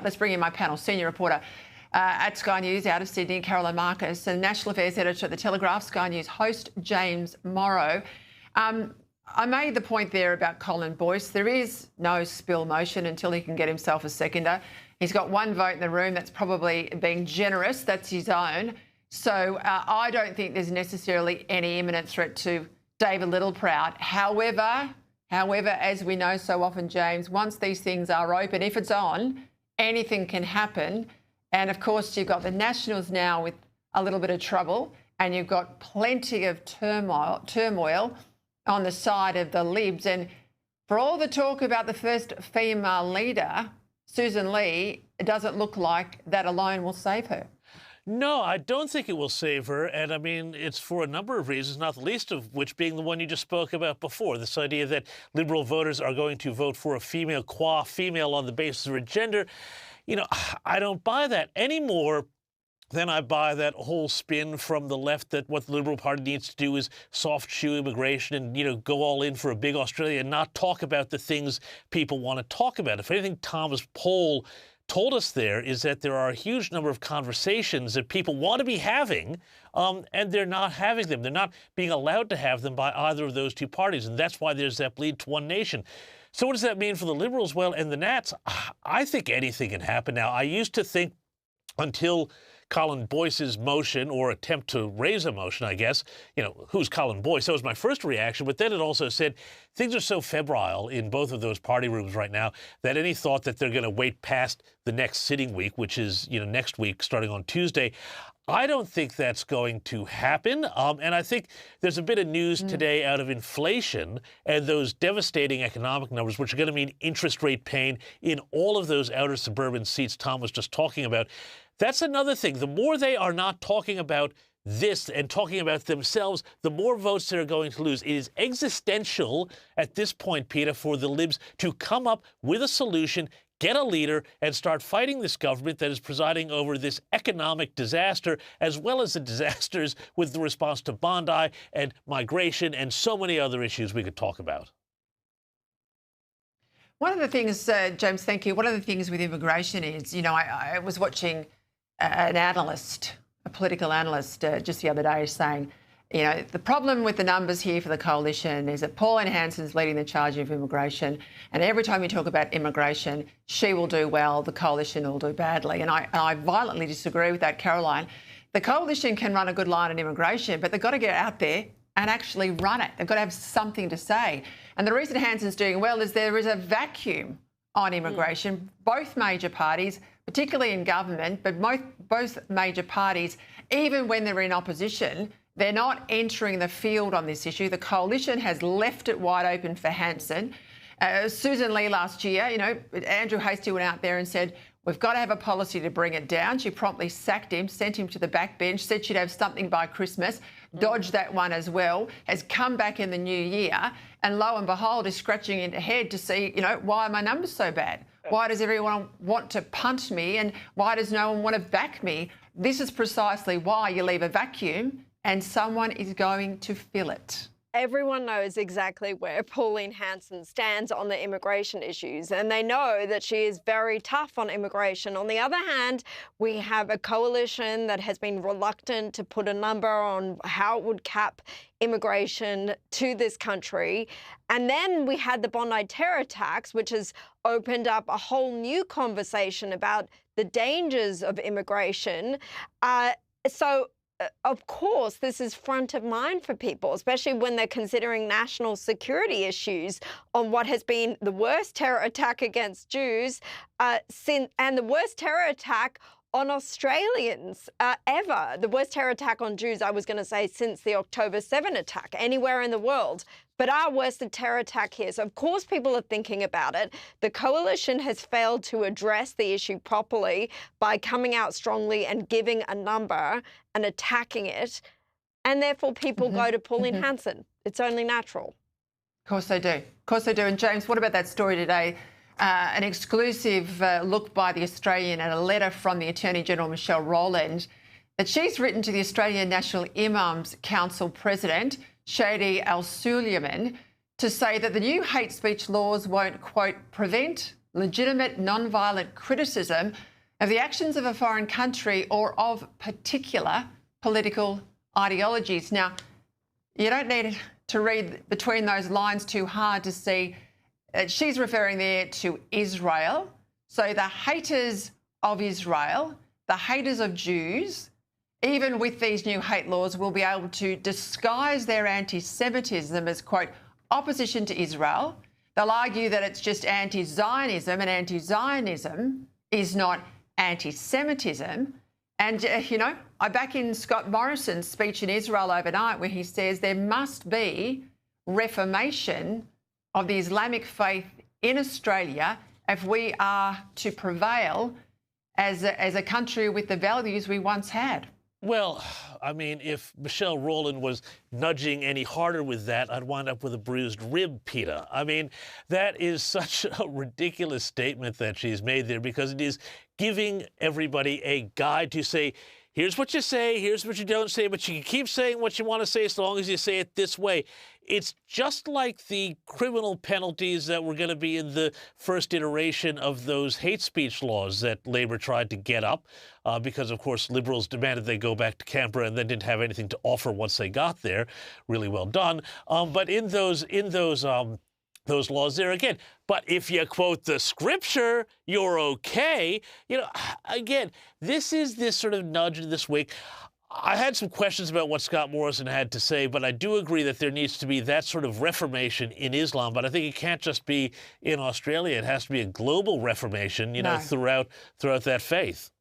Let's bring in my panel. Senior reporter at Sky News out of Sydney, Caroline Marcus, and National Affairs Editor at The Telegraph, Sky News host James Morrow. I made the point there about Colin Boyce. There is no spill motion until he can get himself a seconder. He's got one vote in the room. That's probably being generous. That's his own. So I don't think there's necessarily any imminent threat to David Littleproud. However, as we know so often, James, once these things are open, if it's on, anything can happen. And of course, you've got the Nationals now with a little bit of trouble, and you've got plenty of turmoil on the side of the Libs. And for all the talk about the first female leader, Susan Lee, it doesn't look like that alone will save her. No, I don't think it will save her. And I mean, it's for a number of reasons, not the least of which being the one you just spoke about before, this idea that Liberal voters are going to vote for a female, qua female on the basis of her gender. You know, I don't buy that any more than I buy that whole spin from the left that what the Liberal Party needs to do is soft shoe immigration and, you know, go all in for a big Australia and not talk about the things people want to talk about. If anything, Thomas Paul told us there is that there are a huge number of conversations that people want to be having, and they're not having them. They're not being allowed to have them by either of those two parties, and that's why there's that bleed to one nation. So what does that mean for the Liberals? Well, and the Nats, I think anything can happen now. I used to think until Colin Boyce's motion or attempt to raise a motion, I guess, you know, who's Colin Boyce? That was my first reaction. But then it also said things are so febrile in both of those party rooms right now that any thought that they're going to wait past the next sitting week, which is, you know, next week starting on Tuesday, I don't think that's going to happen. And I think there's a bit of news today out of inflation and those devastating economic numbers, which are going to mean interest rate pain in all of those outer suburban seats Tom was just talking about. That's another thing. The more they are not talking about this and talking about themselves, the more votes they're going to lose. It is existential at this point, Peta, for the Libs to come up with a solution, get a leader, and start fighting this government that is presiding over this economic disaster, as well as the disasters with the response to Bondi and migration and so many other issues we could talk about. One of the things, James, thank you. One of the things with immigration is, you know, I was watching an analyst, a political analyst, just the other day saying, you know, the problem with the numbers here for the coalition is that Pauline Hanson's leading the charge of immigration, and every time you talk about immigration, she will do well, the coalition will do badly. And I violently disagree with that, Caroline. The coalition can run a good line on immigration, but they've got to get out there and actually run it. They've got to have something to say. And the reason Hanson's doing well is there is a vacuum on immigration. Both major parties, particularly in government, but both major parties, even when they're in opposition, they're not entering the field on this issue. The coalition has left it wide open for Hanson. Susan Lee last year, you know, Andrew Hastie went out there and said, we've got to have a policy to bring it down. She promptly sacked him, sent him to the backbench, said she'd have something by Christmas, dodged that one as well, has come back in the new year, and lo and behold is scratching into head to see, you know, why are my numbers so bad? Why does everyone want to punt me, and why does no one want to back me? This is precisely why you leave a vacuum and someone is going to fill it. Everyone knows exactly where Pauline Hanson stands on the immigration issues, and they know that she is very tough on immigration. On the other hand, we have a coalition that has been reluctant to put a number on how it would cap immigration to this country. And then we had the Bondi terror attacks, which has opened up a whole new conversation about the dangers of immigration. Of course, this is front of mind for people, especially when they're considering national security issues on what has been the worst terror attack against Jews and the worst terror attack on Australians ever. The worst terror attack on Jews, I was going to say, since the October 7 attack anywhere in the world. But our worst terror attack here. So, of course, people are thinking about it. The coalition has failed to address the issue properly by coming out strongly and giving a number and attacking it. And therefore, people go to Pauline Hanson. It's only natural. Of course they do. Of course they do. And, James, what about that story today? An exclusive look by The Australian at a letter from the Attorney-General, Michelle Rowland, that she's written to the Australian National Imams Council President, Shadi Al-Suleiman, to say that the new hate speech laws won't, quote, prevent legitimate non-violent criticism of the actions of a foreign country or of particular political ideologies. Now, you don't need to read between those lines too hard to see that she's referring there to Israel. So the haters of Israel, the haters of Jews, even with these new hate laws, will be able to disguise their anti-Semitism as, quote, opposition to Israel. They'll argue that it's just anti-Zionism, and anti-Zionism is not anti-Semitism. And, you know, I back in Scott Morrison's speech in Israel overnight where he says there must be reformation of the Islamic faith in Australia if we are to prevail as a country with the values we once had. Well, I mean, if Michelle Rowland was nudging any harder with that, I'd wind up with a bruised rib, Peta. I mean, that is such a ridiculous statement that she's made there, because it is giving everybody a guide to say, here's what you say, here's what you don't say, but you can keep saying what you want to say as long as you say it this way. It's just like the criminal penalties that were going to be in the first iteration of those hate speech laws that Labor tried to get up because, of course, Liberals demanded they go back to Canberra and then didn't have anything to offer once they got there. Really well done. But in those laws there again. But if you quote the scripture, you're okay. You know, again, this is this sort of nudge in this week. I had some questions about what Scott Morrison had to say, but I do agree that there needs to be that sort of reformation in Islam. But I think it can't just be in Australia. It has to be a global reformation, you know, throughout that faith.